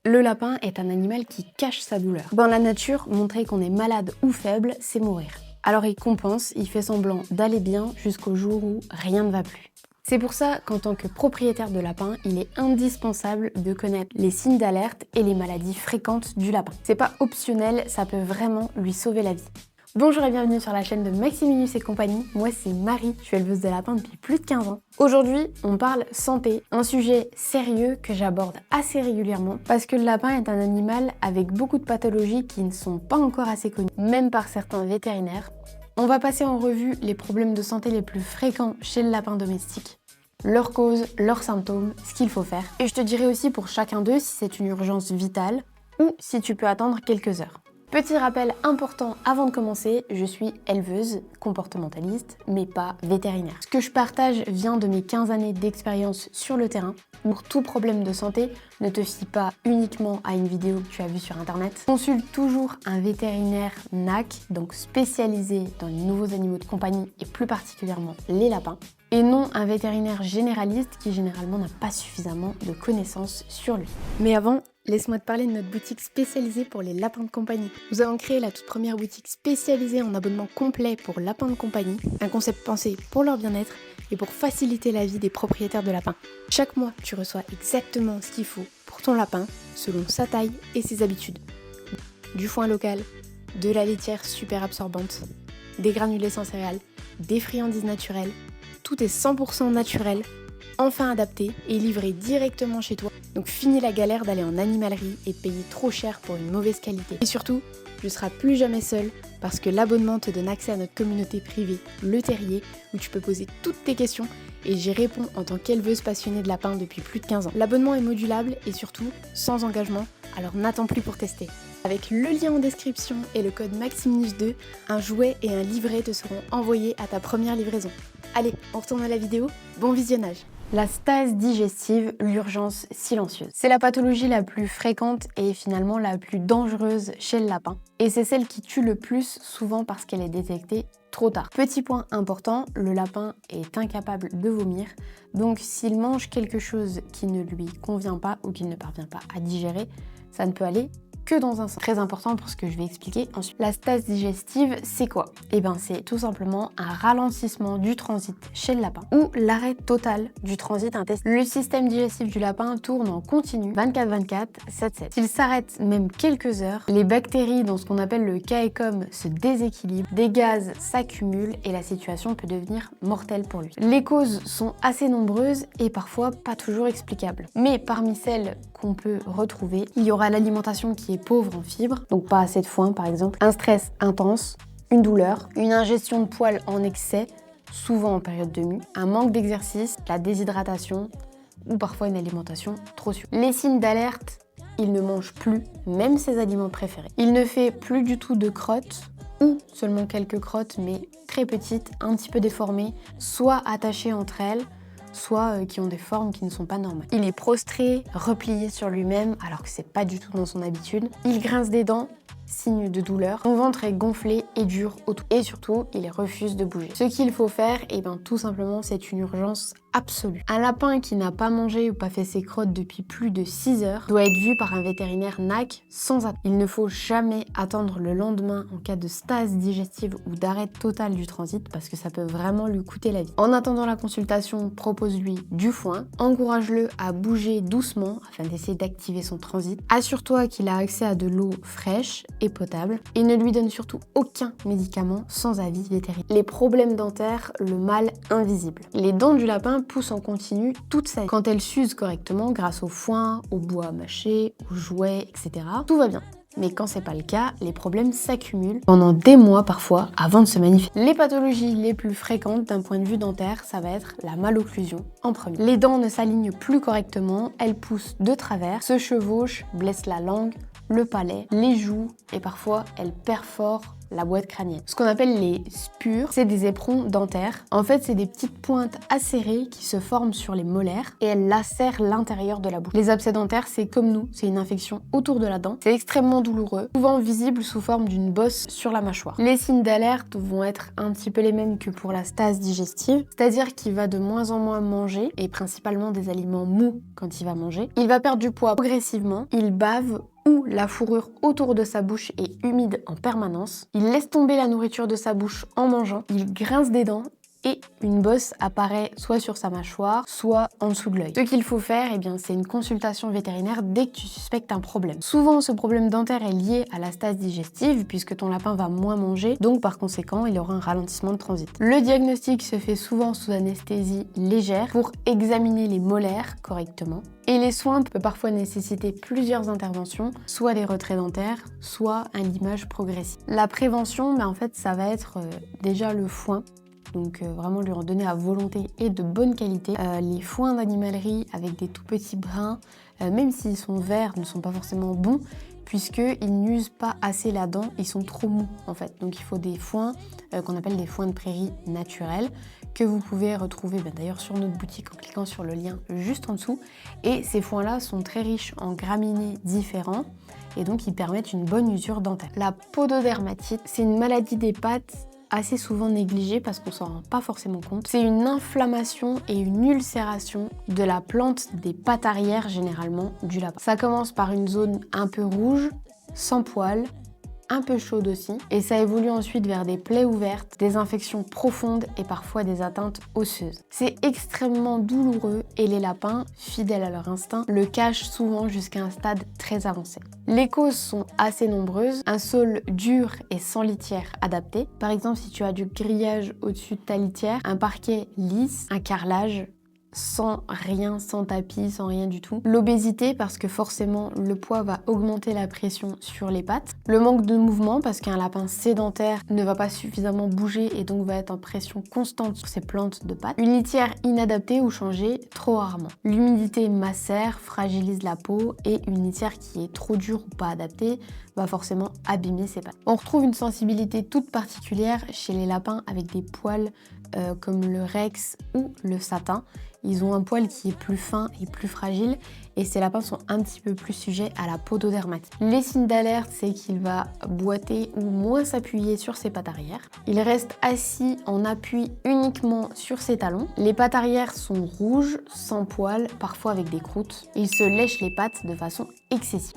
Le lapin est un animal qui cache sa douleur. Dans la nature, montrer qu'on est malade ou faible, c'est mourir. Alors il compense, il fait semblant d'aller bien jusqu'au jour où rien ne va plus. C'est pour ça qu'en tant que propriétaire de lapin, il est indispensable de connaître les signes d'alerte et les maladies fréquentes du lapin. C'est pas optionnel, ça peut vraiment lui sauver la vie. Bonjour et bienvenue sur la chaîne de Maximinus et compagnie, moi c'est Marie, je suis éleveuse de lapins depuis plus de 15 ans. Aujourd'hui, on parle santé, un sujet sérieux que j'aborde assez régulièrement parce que le lapin est un animal avec beaucoup de pathologies qui ne sont pas encore assez connues, même par certains vétérinaires. On va passer en revue les problèmes de santé les plus fréquents chez le lapin domestique, leurs causes, leurs symptômes, ce qu'il faut faire. Et je te dirai aussi pour chacun d'eux si c'est une urgence vitale ou si tu peux attendre quelques heures. Petit rappel important avant de commencer, je suis éleveuse, comportementaliste, mais pas vétérinaire. Ce que je partage vient de mes 15 années d'expérience sur le terrain. Pour tout problème de santé, ne te fie pas uniquement à une vidéo que tu as vue sur internet. Consulte toujours un vétérinaire NAC, donc spécialisé dans les nouveaux animaux de compagnie et plus particulièrement les lapins. Et non un vétérinaire généraliste qui généralement n'a pas suffisamment de connaissances sur lui. Mais avant, laisse-moi te parler de notre boutique spécialisée pour les lapins de compagnie. Nous avons créé la toute première boutique spécialisée en abonnement complet pour lapins de compagnie, un concept pensé pour leur bien-être et pour faciliter la vie des propriétaires de lapins. Chaque mois, tu reçois exactement ce qu'il faut pour ton lapin, selon sa taille et ses habitudes. Du foin local, de la laitière super absorbante, des granulés sans céréales, des friandises naturelles. Tout est 100% naturel, enfin adapté et livré directement chez toi. Donc fini la galère d'aller en animalerie et payer trop cher pour une mauvaise qualité. Et surtout, tu ne seras plus jamais seul parce que l'abonnement te donne accès à notre communauté privée, Le Terrier, où tu peux poser toutes tes questions et j'y réponds en tant qu'éleveuse passionnée de lapins depuis plus de 15 ans. L'abonnement est modulable et surtout sans engagement, alors n'attends plus pour tester. Avec le lien en description et le code Maximinus2, un jouet et un livret te seront envoyés à ta première livraison. Allez, on retourne à la vidéo, bon visionnage. La stase digestive, l'urgence silencieuse. C'est la pathologie la plus fréquente et finalement la plus dangereuse chez le lapin. Et c'est celle qui tue le plus, souvent parce qu'elle est détectée trop tard. Petit point important, le lapin est incapable de vomir. Donc s'il mange quelque chose qui ne lui convient pas ou qu'il ne parvient pas à digérer, ça ne peut aller que dans un sens. Très important pour ce que je vais expliquer ensuite. La stase digestive, c'est quoi? Eh bien, c'est tout simplement un ralentissement du transit chez le lapin ou l'arrêt total du transit intestinal. Le système digestif du lapin tourne en continu 24/24, 7/7. S'il s'arrête même quelques heures, les bactéries dans ce qu'on appelle le caecum se déséquilibrent, des gaz s'accumulent et la situation peut devenir mortelle pour lui. Les causes sont assez nombreuses et parfois pas toujours explicables. Mais parmi celles qu'on peut retrouver, il y aura l'alimentation qui est pauvre en fibres, donc pas assez de foin par exemple, un stress intense, une douleur, une ingestion de poils en excès, souvent en période de mue, un manque d'exercice, la déshydratation ou parfois une alimentation trop sucrée. Les signes d'alerte, il ne mange plus, même ses aliments préférés. Il ne fait plus du tout de crottes ou seulement quelques crottes mais très petites, un petit peu déformées, soit attachées entre elles, soit qui ont des formes qui ne sont pas normales. Il est prostré, replié sur lui-même, alors que c'est pas du tout dans son habitude. Il grince des dents, signe de douleur. Son ventre est gonflé et dur autour. Et surtout, il refuse de bouger. Ce qu'il faut faire, eh bien, tout simplement, c'est une urgence absolue. Un lapin qui n'a pas mangé ou pas fait ses crottes depuis plus de 6 heures doit être vu par un vétérinaire NAC sans attendre. Il ne faut jamais attendre le lendemain en cas de stase digestive ou d'arrêt total du transit parce que ça peut vraiment lui coûter la vie. En attendant la consultation, propose-lui du foin, encourage-le à bouger doucement afin d'essayer d'activer son transit. Assure-toi qu'il a accès à de l'eau fraîche et potable et ne lui donne surtout aucun médicament sans avis vétérinaire. Les problèmes dentaires, le mal invisible. Les dents du lapin poussent en continu toute sa vie. Quand elles s'usent correctement grâce au foin, au bois mâché, aux jouets, etc., tout va bien. Mais quand c'est pas le cas, les problèmes s'accumulent pendant des mois parfois avant de se manifester. Les pathologies les plus fréquentes d'un point de vue dentaire, ça va être la malocclusion en premier. Les dents ne s'alignent plus correctement, elles poussent de travers, se chevauchent, blessent la langue, le palais, les joues et parfois elle perfore la boîte crânienne. Ce qu'on appelle les spures, c'est des éperons dentaires. En fait, c'est des petites pointes acérées qui se forment sur les molaires et elles lacèrent l'intérieur de la bouche. Les abcès dentaires, c'est comme nous, c'est une infection autour de la dent. C'est extrêmement douloureux, souvent visible sous forme d'une bosse sur la mâchoire. Les signes d'alerte vont être un petit peu les mêmes que pour la stase digestive, c'est-à-dire qu'il va de moins en moins manger et principalement des aliments mous quand il va manger. Il va perdre du poids progressivement, il bave ou la fourrure autour de sa bouche est humide en permanence. Il laisse tomber la nourriture de sa bouche en mangeant. Il grince des dents et une bosse apparaît soit sur sa mâchoire, soit en dessous de l'œil. Ce qu'il faut faire, c'est une consultation vétérinaire dès que tu suspectes un problème. Souvent, ce problème dentaire est lié à la stase digestive puisque ton lapin va moins manger, donc par conséquent, il aura un ralentissement de transit. Le diagnostic se fait souvent sous anesthésie légère pour examiner les molaires correctement. Et les soins peuvent parfois nécessiter plusieurs interventions, soit des retraits dentaires, soit un limage progressif. La prévention, en fait, ça va être déjà le foin. Donc vraiment lui en donner à volonté et de bonne qualité. Les foins d'animalerie avec des tout petits brins, même s'ils sont verts, ne sont pas forcément bons puisqu'ils n'usent pas assez la dent, ils sont trop mous en fait. Donc il faut des foins qu'on appelle des foins de prairie naturels que vous pouvez retrouver d'ailleurs sur notre boutique en cliquant sur le lien juste en dessous. Et ces foins-là sont très riches en graminées différents et donc ils permettent une bonne usure dentaire. La pododermatite, c'est une maladie des pattes assez souvent négligée parce qu'on s'en rend pas forcément compte. C'est une inflammation et une ulcération de la plante des pattes arrière généralement du lapin. Ça commence par une zone un peu rouge, sans poils, un peu chaude aussi, et ça évolue ensuite vers des plaies ouvertes, des infections profondes et parfois des atteintes osseuses. C'est extrêmement douloureux et les lapins, fidèles à leur instinct, le cachent souvent jusqu'à un stade très avancé. Les causes sont assez nombreuses, un sol dur et sans litière adaptée. Par exemple, si tu as du grillage au-dessus de ta litière, un parquet lisse, un carrelage, sans rien, sans tapis, sans rien du tout. L'obésité parce que forcément le poids va augmenter la pression sur les pattes. Le manque de mouvement parce qu'un lapin sédentaire ne va pas suffisamment bouger et donc va être en pression constante sur ses plantes de pattes. Une litière inadaptée ou changée trop rarement. L'humidité macère, fragilise la peau et une litière qui est trop dure ou pas adaptée va forcément abîmer ses pattes. On retrouve une sensibilité toute particulière chez les lapins avec des poils comme le rex ou le satin. Ils ont un poil qui est plus fin et plus fragile et ces lapins sont un petit peu plus sujets à la pododermatite. Les signes d'alerte, c'est qu'il va boiter ou moins s'appuyer sur ses pattes arrière. Il reste assis en appui uniquement sur ses talons. Les pattes arrière sont rouges, sans poils, parfois avec des croûtes. Il se lèche les pattes de façon excessive.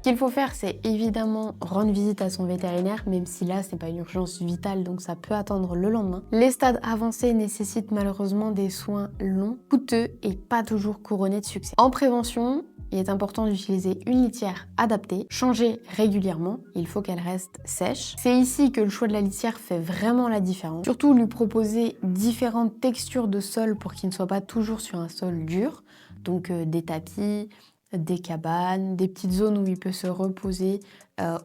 Ce qu'il faut faire, c'est évidemment rendre visite à son vétérinaire, même si là, c'est pas une urgence vitale, donc ça peut attendre le lendemain. Les stades avancés nécessitent malheureusement des soins longs, coûteux et pas toujours couronnés de succès. En prévention, il est important d'utiliser une litière adaptée, changer régulièrement, il faut qu'elle reste sèche. C'est ici que le choix de la litière fait vraiment la différence. Surtout lui proposer différentes textures de sol pour qu'il ne soit pas toujours sur un sol dur, donc des tapis, des cabanes, des petites zones où il peut se reposer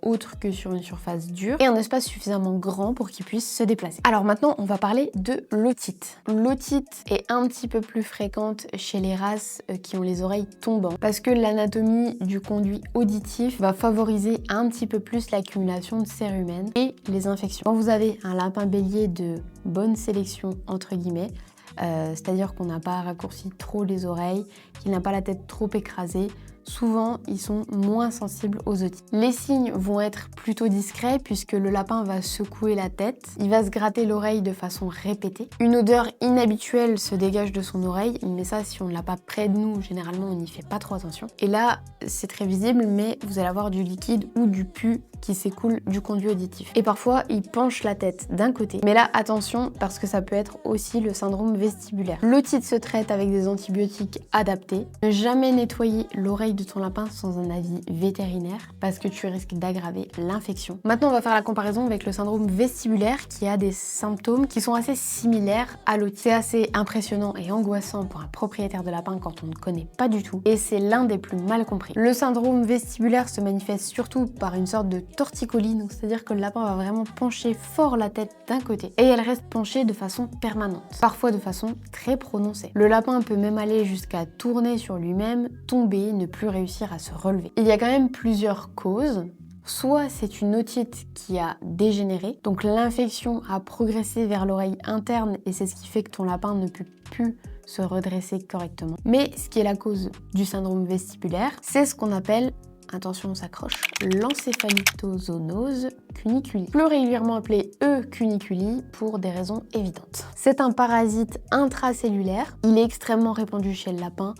autre que sur une surface dure et un espace suffisamment grand pour qu'il puisse se déplacer. Alors maintenant, on va parler de l'otite. L'otite est un petit peu plus fréquente chez les races qui ont les oreilles tombantes parce que l'anatomie du conduit auditif va favoriser un petit peu plus l'accumulation de cérumen et les infections. Quand vous avez un lapin bélier de bonne sélection, entre guillemets, c'est-à-dire qu'on n'a pas raccourci trop les oreilles, qu'il n'a pas la tête trop écrasée, souvent ils sont moins sensibles aux otites. Les signes vont être plutôt discrets puisque le lapin va secouer la tête, il va se gratter l'oreille de façon répétée. Une odeur inhabituelle se dégage de son oreille, mais ça si on ne l'a pas près de nous, généralement on n'y fait pas trop attention. Et là c'est très visible, mais vous allez avoir du liquide ou du pus qui s'écoule du conduit auditif. Et parfois il penche la tête d'un côté, mais là attention parce que ça peut être aussi le syndrome vestibulaire. L'otite se traite avec des antibiotiques adaptés. Ne jamais nettoyer l'oreille de ton lapin sans un avis vétérinaire parce que tu risques d'aggraver l'infection. Maintenant on va faire la comparaison avec le syndrome vestibulaire qui a des symptômes qui sont assez similaires à l'otite. C'est assez impressionnant et angoissant pour un propriétaire de lapin quand on ne connaît pas du tout et c'est l'un des plus mal compris. Le syndrome vestibulaire se manifeste surtout par une sorte de torticolis, donc c'est-à-dire que le lapin va vraiment pencher fort la tête d'un côté et elle reste penchée de façon permanente, parfois de façon très prononcée. Le lapin peut même aller jusqu'à tourner sur lui-même, tomber, ne plus plus réussir à se relever. Il y a quand même plusieurs causes. Soit c'est une otite qui a dégénéré, donc l'infection a progressé vers l'oreille interne et c'est ce qui fait que ton lapin ne peut plus se redresser correctement. Mais ce qui est la cause du syndrome vestibulaire, c'est ce qu'on appelle, attention on s'accroche, l'encéphalitozoonose cuniculi, plus régulièrement appelé E. cuniculi pour des raisons évidentes. C'est un parasite intracellulaire, il est extrêmement répandu chez le lapin,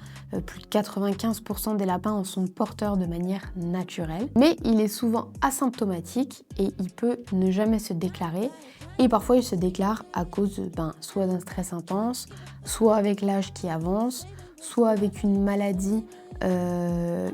plus de 95% des lapins en sont porteurs de manière naturelle, mais il est souvent asymptomatique et il peut ne jamais se déclarer et parfois il se déclare à cause soit d'un stress intense, soit avec l'âge qui avance, soit avec une maladie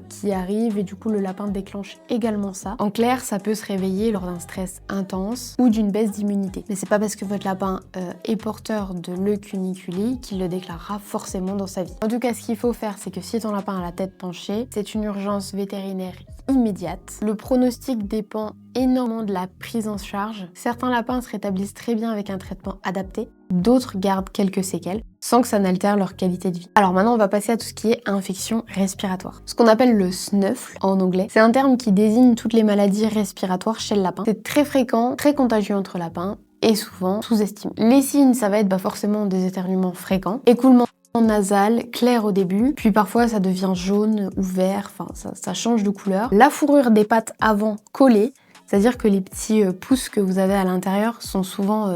qui arrive et du coup le lapin déclenche également ça. En clair, ça peut se réveiller lors d'un stress intense ou d'une baisse d'immunité. Mais c'est pas parce que votre lapin est porteur de l'E. cuniculi qu'il le déclarera forcément dans sa vie. En tout cas, ce qu'il faut faire, c'est que si ton lapin a la tête penchée, c'est une urgence vétérinaire immédiate. Le pronostic dépend énormément de la prise en charge. Certains lapins se rétablissent très bien avec un traitement adapté, d'autres gardent quelques séquelles sans que ça n'altère leur qualité de vie. Alors maintenant, on va passer à tout ce qui est infection respiratoire. Ce qu'on appelle le snuffle en anglais, c'est un terme qui désigne toutes les maladies respiratoires chez le lapin. C'est très fréquent, très contagieux entre lapins et souvent sous-estimé. Les signes, ça va être forcément des éternuements fréquents, écoulement nasal, clair au début, puis parfois ça devient jaune ou vert, ça change de couleur. La fourrure des pattes avant collée, c'est-à-dire que les petits pouces que vous avez à l'intérieur sont souvent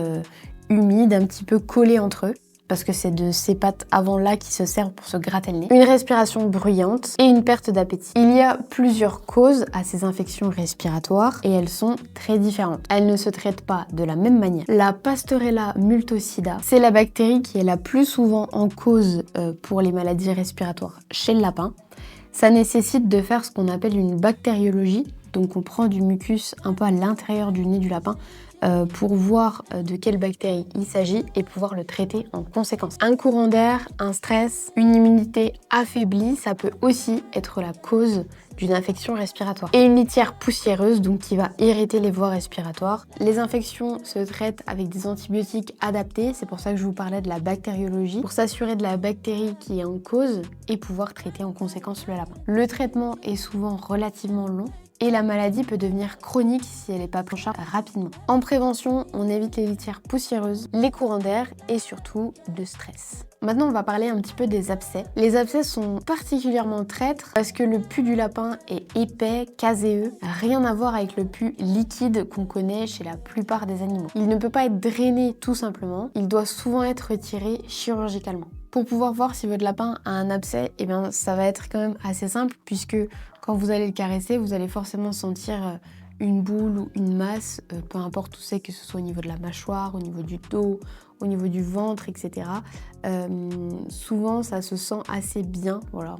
humides, un petit peu collés entre eux, parce que c'est de ces pattes avant-là qui se servent pour se gratter le nez. Une respiration bruyante et une perte d'appétit. Il y a plusieurs causes à ces infections respiratoires et elles sont très différentes. Elles ne se traitent pas de la même manière. La Pasteurella multocida, c'est la bactérie qui est la plus souvent en cause pour les maladies respiratoires chez le lapin. Ça nécessite de faire ce qu'on appelle une bactériologie. Donc on prend du mucus un peu à l'intérieur du nez du lapin pour voir de quelle bactérie il s'agit et pouvoir le traiter en conséquence. Un courant d'air, un stress, une immunité affaiblie, ça peut aussi être la cause d'une infection respiratoire. Et une litière poussiéreuse, donc qui va irriter les voies respiratoires. Les infections se traitent avec des antibiotiques adaptés, c'est pour ça que je vous parlais de la bactériologie, pour s'assurer de la bactérie qui est en cause et pouvoir traiter en conséquence le lapin. Le traitement est souvent relativement long, et la maladie peut devenir chronique si elle n'est pas prise en charge rapidement. En prévention, on évite les litières poussiéreuses, les courants d'air et surtout le stress. Maintenant, on va parler un petit peu des abcès. Les abcès sont particulièrement traîtres parce que le pus du lapin est épais, caséeux, rien à voir avec le pus liquide qu'on connaît chez la plupart des animaux. Il ne peut pas être drainé tout simplement, il doit souvent être retiré chirurgicalement. Pour pouvoir voir si votre lapin a un abcès, ça va être quand même assez simple puisque quand vous allez le caresser, vous allez forcément sentir une boule ou une masse, peu importe où c'est, que ce soit au niveau de la mâchoire, au niveau du dos, au niveau du ventre, etc. Souvent, ça se sent assez bien. Voilà,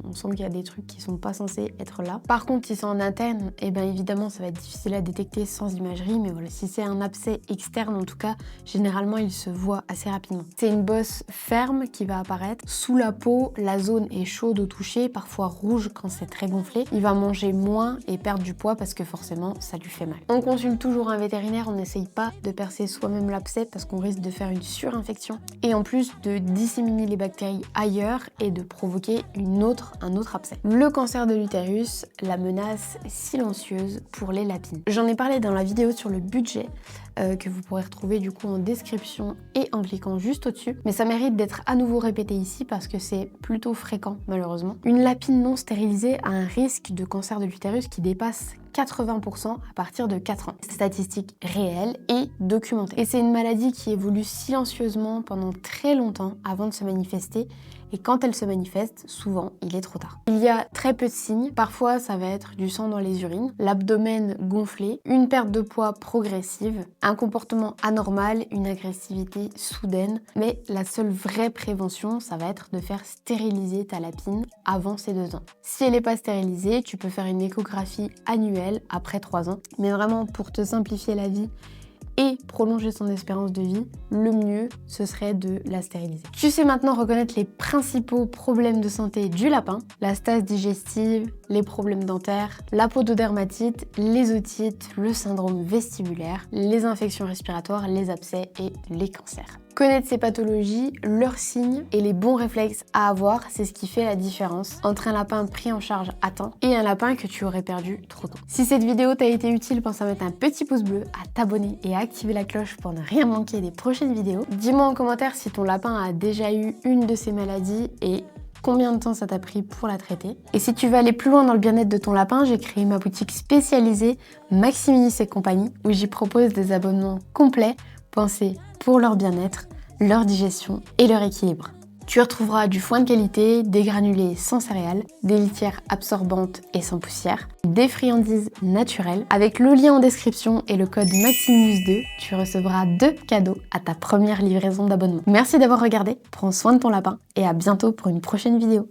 on sent qu'il y a des trucs qui sont pas censés être là. Par contre, si c'est en interne, évidemment, ça va être difficile à détecter sans imagerie. Mais voilà, si c'est un abcès externe, en tout cas, généralement, il se voit assez rapidement. C'est une bosse ferme qui va apparaître. Sous la peau, la zone est chaude au toucher, parfois rouge quand c'est très gonflé. Il va manger moins et perdre du poids parce que forcément, ça lui fait mal. On consulte toujours un vétérinaire, on n'essaye pas de percer soi-même l'abcès parce qu'on risque de faire une surinfection et en plus de disséminer les bactéries ailleurs et de provoquer un autre abcès. Le cancer de l'utérus, la menace silencieuse pour les lapines. J'en ai parlé dans la vidéo sur le budget que vous pourrez retrouver du coup en description et en cliquant juste au-dessus. Mais ça mérite d'être à nouveau répété ici parce que c'est plutôt fréquent malheureusement. Une lapine non stérilisée a un risque de cancer de l'utérus qui dépasse 80% à partir de 4 ans. Statistique réelle et documentée. Et c'est une maladie qui évolue silencieusement pendant très longtemps avant de se manifester. Et quand elle se manifeste, souvent, il est trop tard. Il y a très peu de signes. Parfois, ça va être du sang dans les urines, l'abdomen gonflé, une perte de poids progressive, un comportement anormal, une agressivité soudaine. Mais la seule vraie prévention, ça va être de faire stériliser ta lapine avant ses 2 ans. Si elle n'est pas stérilisée, tu peux faire une échographie annuelle après 3 ans. Mais vraiment, pour te simplifier la vie et prolonger son espérance de vie, le mieux, ce serait de la stériliser. Tu sais maintenant reconnaître les principaux problèmes de santé du lapin, la stase digestive, les problèmes dentaires, la pododermatite, les otites, le syndrome vestibulaire, les infections respiratoires, les abcès et les cancers. Connaître ces pathologies, leurs signes et les bons réflexes à avoir, c'est ce qui fait la différence entre un lapin pris en charge à temps et un lapin que tu aurais perdu trop tôt. Si cette vidéo t'a été utile, pense à mettre un petit pouce bleu, à t'abonner et à activer la cloche pour ne rien manquer des prochaines vidéos. Dis-moi en commentaire si ton lapin a déjà eu une de ces maladies et combien de temps ça t'a pris pour la traiter. Et si tu veux aller plus loin dans le bien-être de ton lapin, j'ai créé ma boutique spécialisée Maximinis et compagnie où j'y propose des abonnements complets pensés pour leur bien-être, leur digestion et leur équilibre. Tu retrouveras du foin de qualité, des granulés sans céréales, des litières absorbantes et sans poussière, des friandises naturelles. Avec le lien en description et le code MAXIMINUS2, tu recevras 2 cadeaux à ta première livraison d'abonnement. Merci d'avoir regardé, prends soin de ton lapin et à bientôt pour une prochaine vidéo.